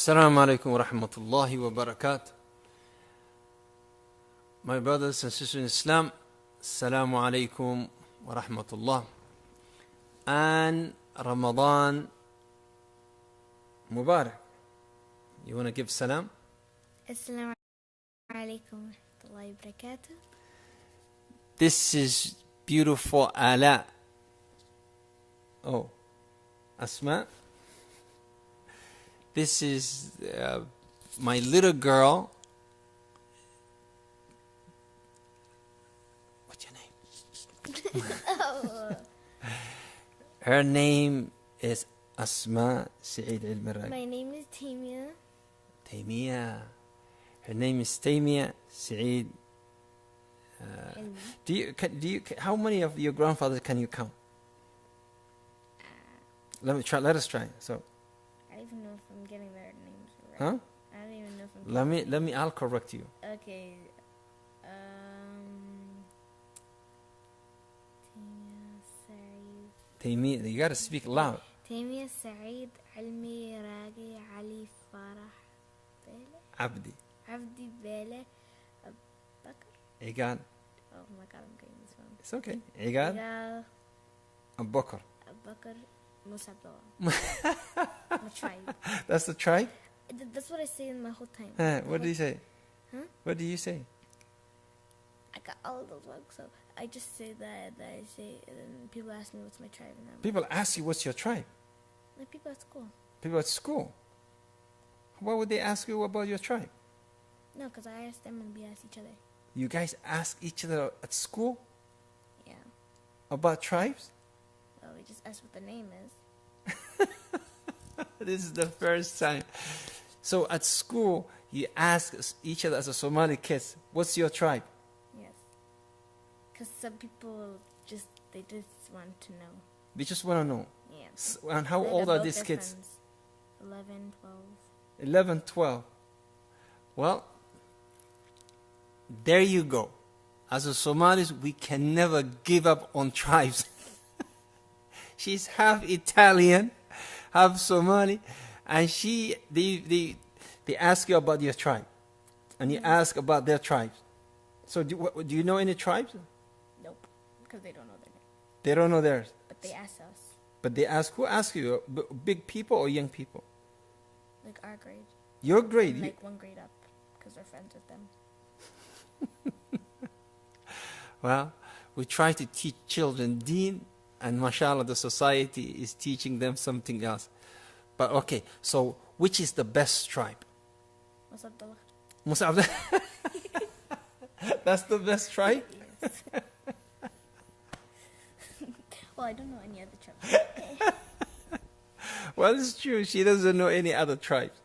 Assalamu alaikum wa rahmatullahi wa barakatuh. My brothers and sisters in Islam, Assalamu alaikum wa rahmatullah. And Ramadan Mubarak. You want to give salam? Assalamu alaikum wa rahmatullahi wa barakatuh. This is beautiful Ala. Oh, Asma. This is my little girl. What's your name? Oh. Her name is Asma Saeed Al-Marag. My name is Tamia. Tamia. Her name is Tamia Saeed. How many of your grandfathers can you count? Let us try. So. I don't even know if I'm getting their names right. Huh? I don't even know if I'm Let me. I'll correct you. Okay. Tamia, Saeed. Tamia, you gotta speak loud. Tamia, Saeed, Almi, Ragi, Ali, Farah, Bele. Abdi, Bele, Bakr. Igad. Oh my God, I'm getting this wrong. It's okay. Igad. Abubakar. Bakr, Musa Abdullah. My tribe. That's the tribe? That's what I say in my whole time. What do you say? Huh? What do you say? I got all of those wrong, so I just say that I say, and then people ask me what's my tribe, and People ask you what's your tribe? like people at school. People at school. Why would they ask you about your tribe? No, because I ask them and we ask each other. You guys ask each other at school Yeah. about tribes? Well, we just ask what the name is. This is the first time. So at school, you ask each other as a Somali kids, what's your tribe? Yes. Because some people they just want to know. They just want to know. Yeah. And how Like old are adult these their kids? friends. 11, 12. 11, 12. Well, there you go. As a Somalis, we can never give up on tribes. She's half Italian, half Somali, and they ask you about your tribe, and you ask about their tribes. So do you know any tribes? Nope. Because they don't know their name. They don't know theirs. But they ask us. But they ask, who asks you? Big people or young people? Like our grade. Your grade. And like one grade up. Because we're friends with them. Well, we try to teach children deen, and mashallah, the society is teaching them something else. But okay, so which is the best tribe? What's up, Abdullah? Musa Abdullah. That's the best tribe? Yes. Well, I don't know any other tribes. Well, it's true. She doesn't know any other tribes.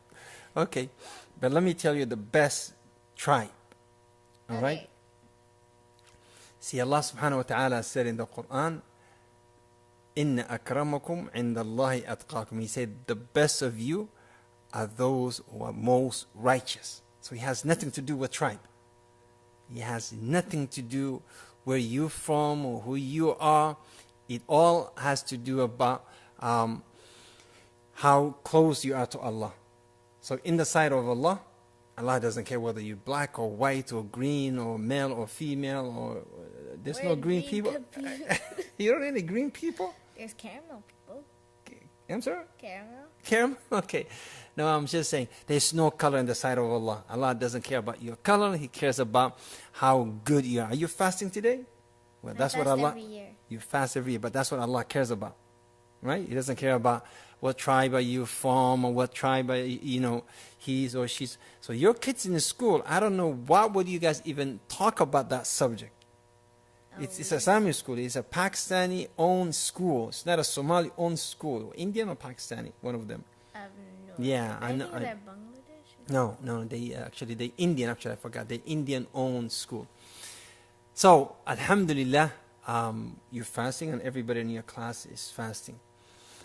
Okay, but let me tell you the best tribe. All right? Okay. See, Allah subhanahu wa ta'ala said in the Quran, Inna akramakum indallahi atqakum. He said, the best of you are those who are most righteous. So it has nothing to do with tribe. It has nothing to do where you're from or who you are. It all has to do about how close you are to Allah. So in the sight of Allah, Allah doesn't care whether you're black or white or green or male or female or there's no green people. You don't know any green people? There's caramel people. I'm sorry? Caramel. Caramel? Okay. No, I'm just saying there's no color in the sight of Allah. Allah doesn't care about your color. He cares about how good you are. Are you fasting today? Well, that's what Allah. Every year. You fast every year, but that's what Allah cares about, right? He doesn't care about what tribe are you from or what tribe are he's or she's. So your kids in the school, I don't know why would you guys even talk about that subject. It's a Islamic school. It's a Pakistani-owned school. It's not a Somali-owned school. Indian or Pakistani, one of them. Yeah, I think they're Bangladesh. No, they Indian. Actually, I forgot. They Indian-owned school. So, alhamdulillah, you're fasting, and everybody in your class is fasting.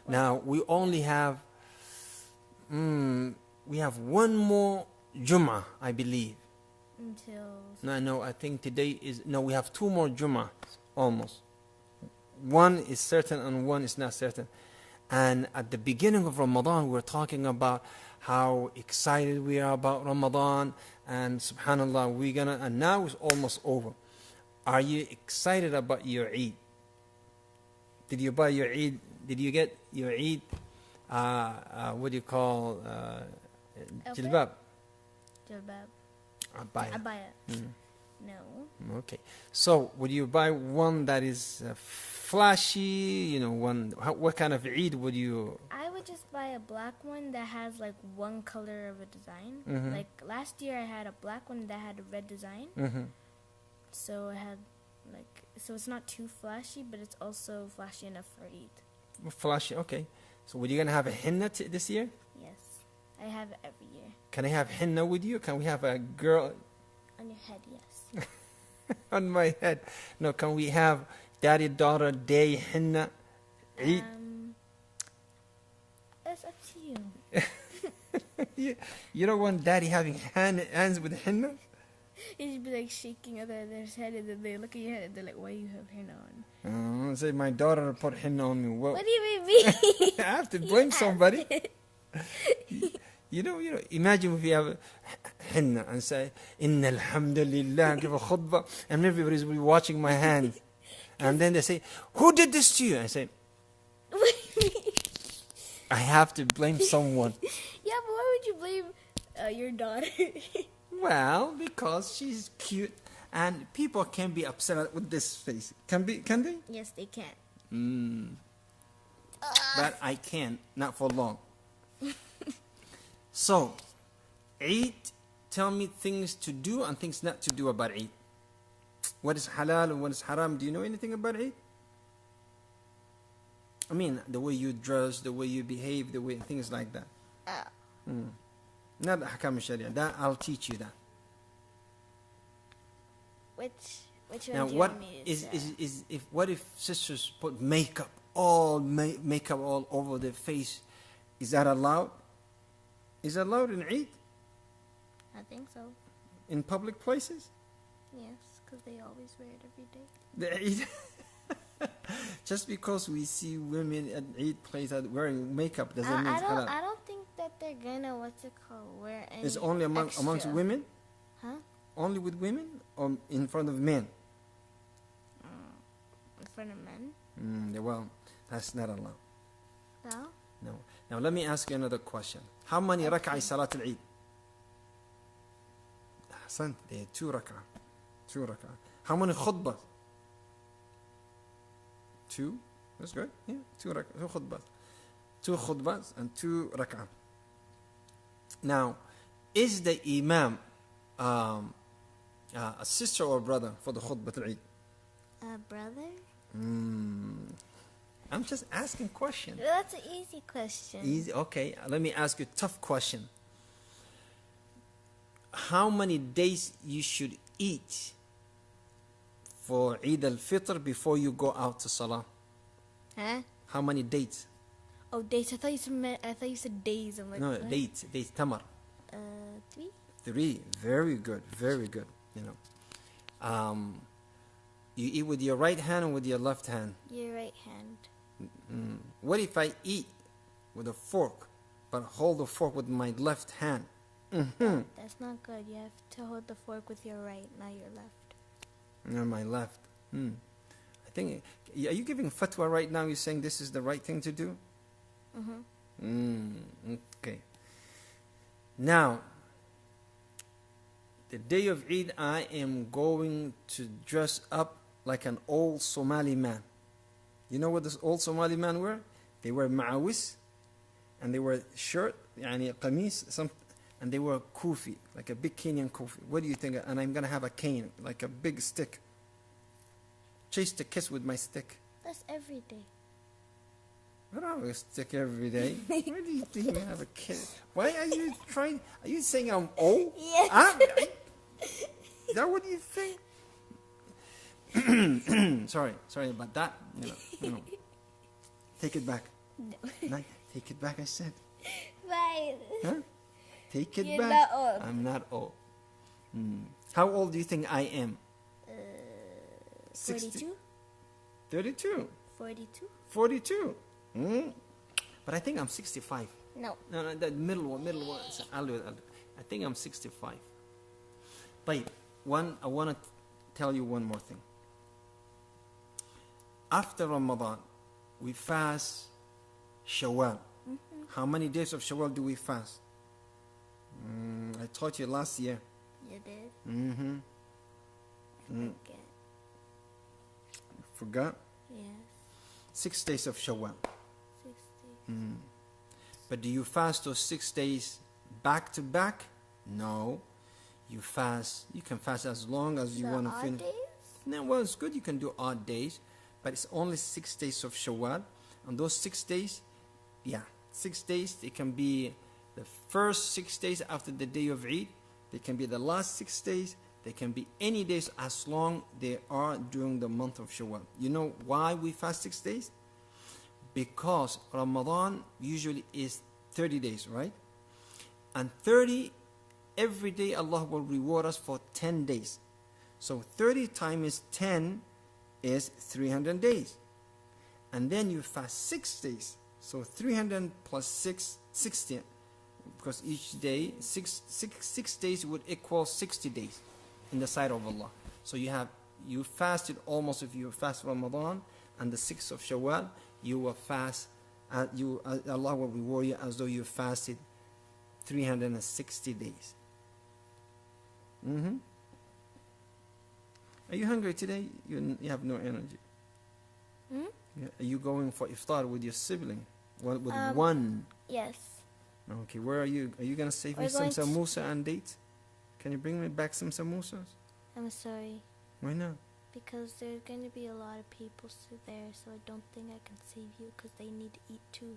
Now we only have one more Jummah, I believe. No, I think today is we have two more Jummah, almost. One is certain and one is not certain. And at the beginning of Ramadan, we're talking about how excited we are about Ramadan. And subhanAllah, and now it's almost over. Are you excited about your Eid? Did you buy your Eid? Did you get your Eid? What do you call jilbab? Jilbab. Abaya. Abaya. No. Okay. So, would you buy one that is flashy? You know, what kind of Eid would you? I would just buy a black one that has like one color of a design. Mm-hmm. Like last year, I had a black one that had a red design. Mm-hmm. So I had so it's not too flashy, but it's also flashy enough for Eid. Flashy. Okay. So, were you gonna have a henna this year? Yes, I have it every year. Can I have henna with you? Can we have a girl? On your head, yes. On my head. No, can we have daddy-daughter day henna Eid? It's up to you. You don't want daddy having hands with henna? You'd be like shaking their head, and then they look at your head and they're like, why you have henna on? Say my daughter put henna on me. Well, what do you mean? I have to blame somebody. You know, imagine if you have henna and say, Inna alhamdulillah, give a khutbah, and everybody's will be watching my hand. And then they say, who did this to you? I say, I have to blame someone. Yeah, but why would you blame your daughter? Well, because she's cute, and people can be upset with this face. Can they? Yes, they can. But I can't, not for long. So, Eid, tell me things to do and things not to do about Eid. What is halal and what is haram? Do you know anything about Eid? I mean, the way you dress, the way you behave, the way things like that. Not ahkam sharia. That I'll teach you that. Which one now, do you what want me to what if sisters put makeup all over their face? Is that allowed? Is that allowed in Eid? I think so. In public places? Yes, because they always wear it every day. The Eid. Just because we see women at Eid places wearing makeup doesn't mean it's halal. I don't think that they're gonna wear any. It's only amongst women? Huh? Only with women or in front of men? In front of men? Well, that's not allowed. No? No. Now let me ask you another question. How many rak'ah is Salat al-Eid? Ahsan, there are 2 rak'ah. 2 rak'ah. How many khutbahs? 2? That's good. Yeah, 2 rak'ah. 2 khutbahs. 2 khutbahs and 2 rak'ah. Now, is the imam a sister or a brother for the khutbah al-Eid? A brother? I'm just asking questions. Well, that's an easy question. Easy? Okay, let me ask you a tough question. How many days you should eat for Eid al-Fitr before you go out to Salah? Huh? How many dates? Oh, dates. I thought you said days. I'm like, No, what? dates, tamar. 3? 3. Very good, very good. You know, you eat with your right hand or with your left hand? Your right hand. What if I eat with a fork, but hold the fork with my left hand? That's not good. You have to hold the fork with your right, not your left. No, my left. I think. Are you giving fatwa right now? You're saying this is the right thing to do? Okay. Now, the day of Eid, I am going to dress up like an old Somali man. You know what this old Somali man wear? They wear ma'awis, and they wear shirt, yani qamis, and they wear kufi, like a big Kenyan kufi. What do you think? And I'm going to have a cane, like a big stick. Chase the kiss with my stick. That's every day. I don't have a stick every day. Why do you think you have a kiss? Why are you trying? Are you saying I'm old? Yes. Is that what you think? Sorry about that. You know. Take it back. No. Take it back, I said. Fine. Huh? Take it You're back. not old. I'm not old. How old do you think I am? 42? 32. 42? 42. But I think I'm 65. No. No, the middle one. So I'll do it. I think I'm 65. But I want to tell you one more thing. After Ramadan, we fast Shawwal. How many days of Shawwal do we fast? I taught you last year. You did? Mm-hmm. I forget. Forgot? Yes. 6 days of Shawwal. 60. But do you fast those 6 days back to back? No. You can fast as long as you want to finish. Days? No, well, it's good you can do odd days, but it's only 6 days of Shawwal. And those 6 days, 6 days, they can be the first 6 days after the day of Eid. They can be the last 6 days. They can be any days as long they are during the month of Shawwal. You know why we fast 6 days? Because Ramadan usually is 30 days, right? And 30, every day Allah will reward us for 10 days. So 30 times 10 is 300 days. And then you fast 6 days. So 300 plus 6, 60. Because each day, 6 days would equal 60 days in the sight of Allah. So you fasted almost, if you fast Ramadan and the 6th of Shawwal, you will fast, Allah will reward you as though you fasted 360 days. Are you hungry today? You have no energy. Are you going for iftar with your sibling? With one? Yes. Okay, where are you? Are you going to save me some samosa and dates? Can you bring me back some samosas? I'm sorry. Why not? Because there's going to be a lot of people there, so I don't think I can save you because they need to eat too.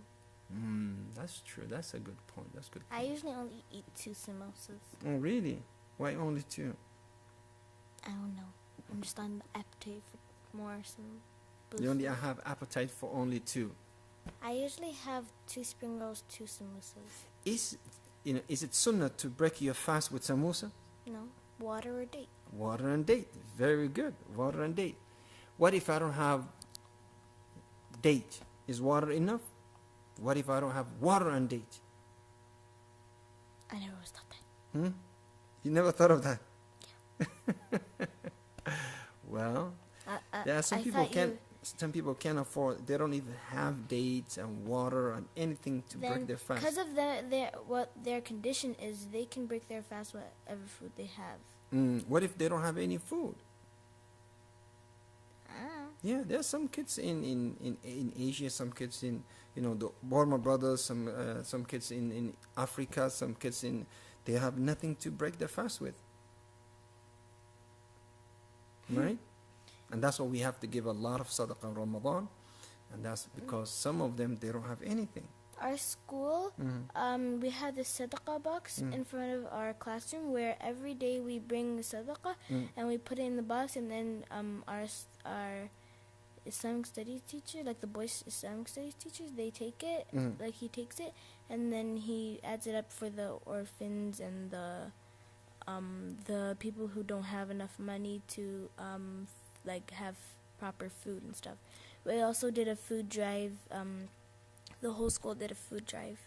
That's true. That's a good point. That's good point. I usually only eat 2 samosas. Oh, really? Why only 2? I don't know. I'm just on the appetite for more. You only have appetite for only 2. I usually have 2 spring rolls, 2 samosas. Is it sunnah to break your fast with samosa? No, water or date. Water and date. Very good. Water and date. What if I don't have date? Is water enough? What if I don't have water and date? I never always thought that. You never thought of that? Yeah. Well, some people can't afford, they don't even have dates and water and anything to break their fast. Because of what their condition is, they can break their fast whatever food they have. What if they don't have any food? Yeah, there are some kids in Asia, some kids in the Burma brothers, some kids in Africa, some kids they have nothing to break their fast with. Right? And that's why we have to give a lot of sadaqah in Ramadan. And that's because some of them, they don't have anything. Our school, we have this sadaqah box in front of our classroom where every day we bring the sadaqah and we put it in the box, and then our Islamic studies teacher, like the boys Islamic studies teachers, they take it, like he takes it, and then he adds it up for the orphans and the people who don't have enough money to have proper food and stuff. We also did a food drive. The whole school did a food drive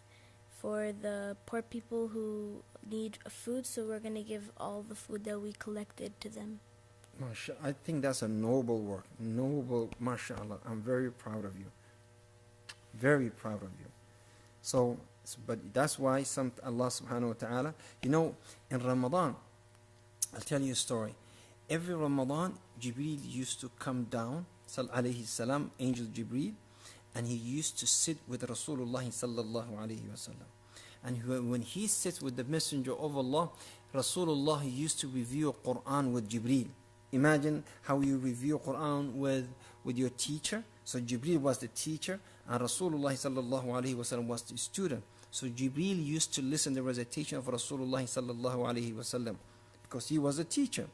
for the poor people who need food, so we're going to give all the food that we collected to them. MashaAllah, I think that's a noble work. Noble, MashaAllah. I'm very proud of you. Very proud of you. But that's why Allah subhanahu wa ta'ala, in Ramadan, I'll tell you a story. Every Ramadan, Jibreel used to come down, alayhi salam, Angel Jibreel, and he used to sit with Rasulullah sallallahu alayhi wasallam. And when he sits with the Messenger of Allah, Rasulullah used to review Quran with Jibreel. Imagine how you review Quran with your teacher. So Jibreel was the teacher, and Rasulullah sallallahu alayhi wasallam was the student. So Jibreel used to listen to the recitation of Rasulullah sallallahu alayhi wasallam because he was a teacher.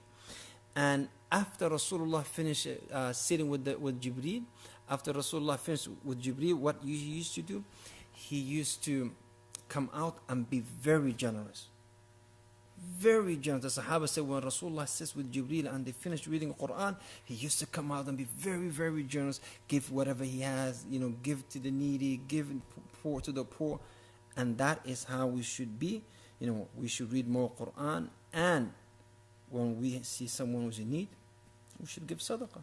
And after Rasulullah finished sitting with Jibreel, after Rasulullah finished with Jibreel, what he used to do, he used to come out and be very generous. Very generous. The Sahaba said when Rasulullah sits with Jibreel and they finish reading the Quran, he used to come out and be very, very generous. Give whatever he has, give to the needy, poor, to the poor. And that is how we should be. You know, we should read more Quran, and when we see someone who's in need, we should give sadaqah.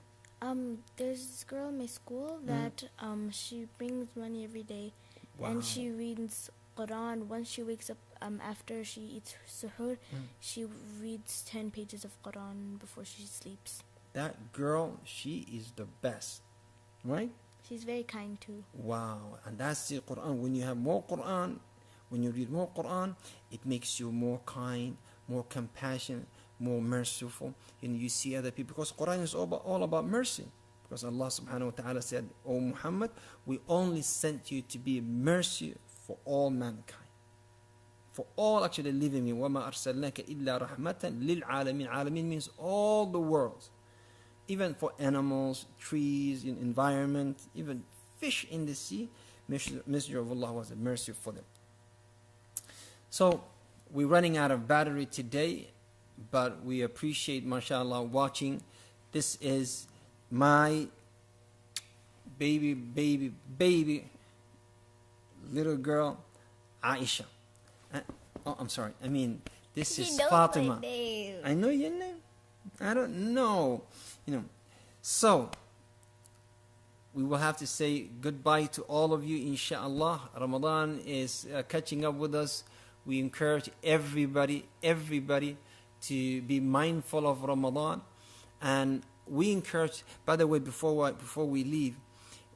There's this girl in my school that she brings money every day, Wow. and she reads Quran. Once she wakes up, after she eats suhoor, she reads 10 pages of Quran before she sleeps. That girl, she is the best, right? She's very kind too. Wow. And that's the Quran. When you have more Quran, when you read more Quran, it makes you more kind, more compassionate, more merciful. And you see other people, because Quran is all about mercy. Because Allah subhanahu wa ta'ala said, O Muhammad, we only sent you to be mercy for all mankind. For all actually living in. وَمَا أَرْسَلْنَاكَ إِلَّا رَحْمَةً لِلْعَالَمِينَ. Alameen means all the worlds. Even for animals, trees, in environment, even fish in the sea, Messenger of Allah was a mercy for them. So, we're running out of battery today, but we appreciate, mashallah, watching. This is my baby little girl, Aisha. Oh, I'm sorry. I mean, this is Fatima. My name. I know your name. I don't know. You know. So, we will have to say goodbye to all of you, inshallah. Ramadan is catching up with us. We encourage everybody to be mindful of Ramadan. And we encourage, by the way, before we leave,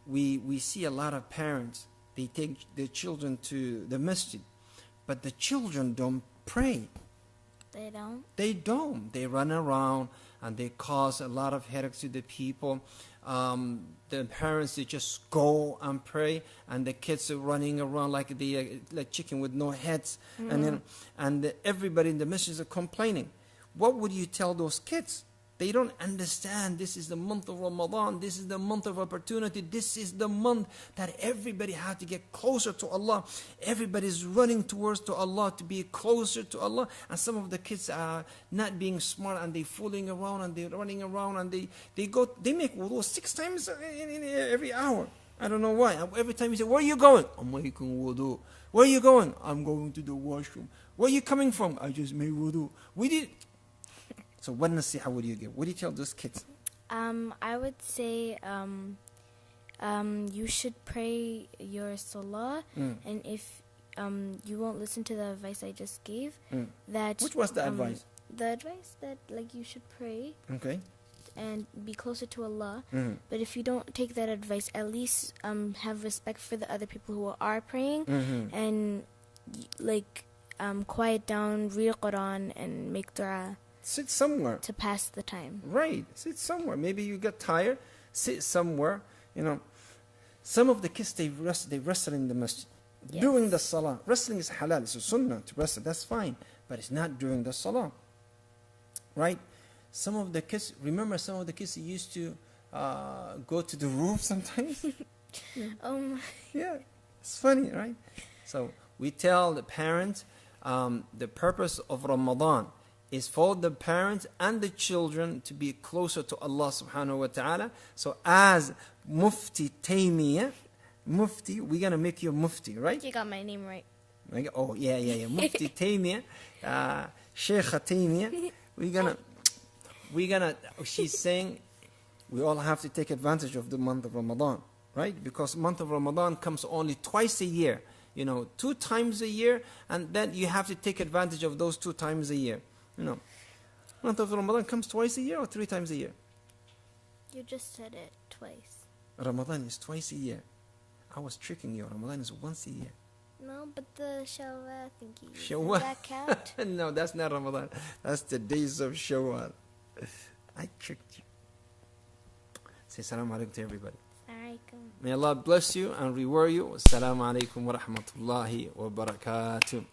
we see a lot of parents, they take their children to the masjid, but the children don't pray. They don't? They don't. They run around and they cause a lot of headaches to the people. The parents, they just go and pray, and the kids are running around like chicken with no heads. And everybody in the masjid are complaining. What would you tell those kids? They don't understand. This is the month of Ramadan. This is the month of opportunity. This is the month that everybody has to get closer to Allah. Everybody's running towards to Allah to be closer to Allah. And some of the kids are not being smart, and they're fooling around, and they're running around, and they make wudu 6 times in every hour. I don't know why. Every time you say, where are you going? I'm making wudu. Where are you going? I'm going to the washroom. Where are you coming from? I just made wudu. So what nasiha would you give? What do you tell those kids? I would say you should pray your salah, and if you won't listen to the advice I just gave, that which was the advice? The advice that you should pray. Okay. And be closer to Allah. But if you don't take that advice, at least have respect for the other people who are praying, and quiet down, read Quran, and make dua. Sit somewhere. To pass the time. Right. Sit somewhere. Maybe you get tired. Sit somewhere. You know, some of the kids, they wrestle in the masjid. Yes. During the salah. Wrestling is halal. It's a sunnah to wrestle. That's fine. But it's not during the salah. Right? Some of the kids used to go to the roof sometimes. Yeah. It's funny, right? So we tell the parents the purpose of Ramadan is for the parents and the children to be closer to Allah subhanahu wa ta'ala. So as Mufti Taymiyyah, Mufti, we're going to make you a Mufti, right? You got my name right. Oh, yeah. Mufti Taymiyyah, Sheikh Taymiyyah, we're gonna, she's saying we all have to take advantage of the month of Ramadan, right? Because month of Ramadan comes only twice a year, 2 times a year, and then you have to take advantage of those 2 times a year. Month of Ramadan comes twice a year or 3 times a year? You just said it twice. Ramadan is twice a year. I was tricking you. Ramadan is once a year. No, but the Shawwal thingy. Shawwal. Does that count? No, that's not Ramadan. That's the days of Shawwal. I tricked you. Say salam alaikum to everybody. Alaikum. May Allah bless you and reward you. Assalamu alaikum wa rahmatullahi wa barakatuh.